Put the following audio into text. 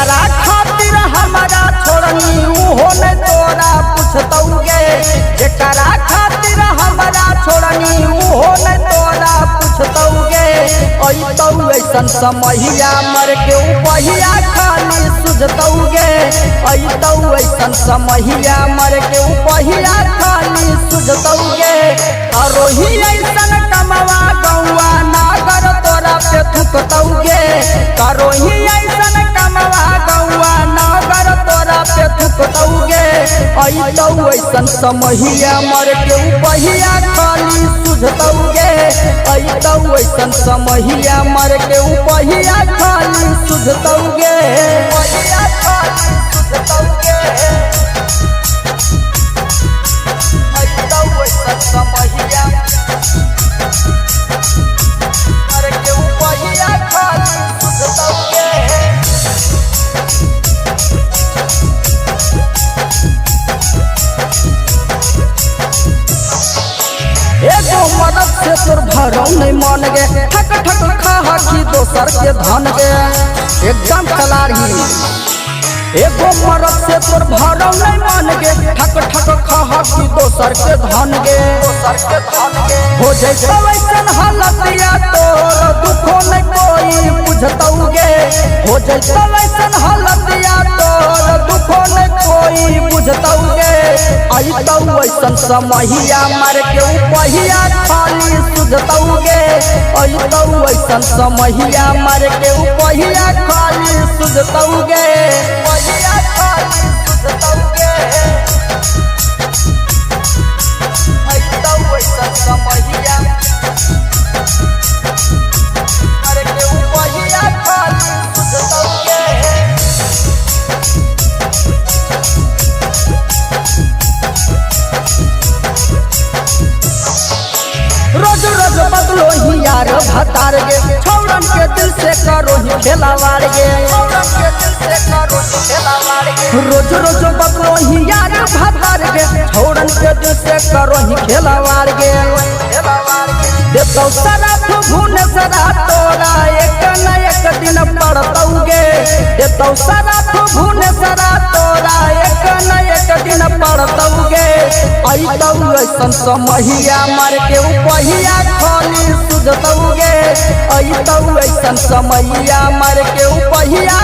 जेकरा खातिर हमारा छोड़नी उहो ने तोरा पूछतौगे जेकरा खातिर हमारा छोड़नी उहो ने तोरा पूछतौगे ऐतौ ऐसन समहिया मर के उपहिया खाली सुझतौगे ऐतौ ऐसन समहिया मर के उपहिया खाली सुझतौगे अरोही ऐसन कमवा गौआ नागर तोरा पे थुकतौगे करोही ऐसन कमवा गौआ नागर तोरा पे थुकतौगे ऐतौ ऐसन समहिया मर के उपहिया खाली सुझतौगे ऐतौ ऐसन समहिया मर के उपहिया खाली सुझतौगे उपहिया खाली सुझतौगे ऐतौ ऐसन समहिया मर के उपहिया खाली सुझतौगे एगो मदद से तोर भरौ नहीं मान गे ठक ठक खा की दोसर के धन गे एकदम कलारी एगो मदद से तोर भरौ नहीं मान गे ठक ठक खा की दोसर के धन गे हो जैसे वैसन हालतिया तोर दुखो नहीं कोई बुझतौगे हो जैसे वैसन हालतिया तोर दुखो नहीं कोई बुझतौगे ऐतौ ऐसन समहिया मर के उपहिया खाली सुझतौगे ऐतौ ऐसन समहिया मर के उपहिया खाली सुझतौगे उपहिया खाली सुझतौगे ऐतौ ऐसन समहिया मर के उपहिया खाली सुझतौगे रोज रोज बदलो ही यार भतार गे छौरन के दिल से करो ही खेलावार गे रोज रोज बदलो ही यार भतार गे छौरन के दिल से करो ही खेलावार गे देतौ सराफ भून सरा तोरा एक न एक दिन पड़तौगे देतौ सराफ भून सरा तोरा एक न एक दिन पड़तौगे ऐतौ ऐसन समहिया मर के उपहिया खाली सुझतौगे ऐतौ ऐसन समहिया मर के उपहिया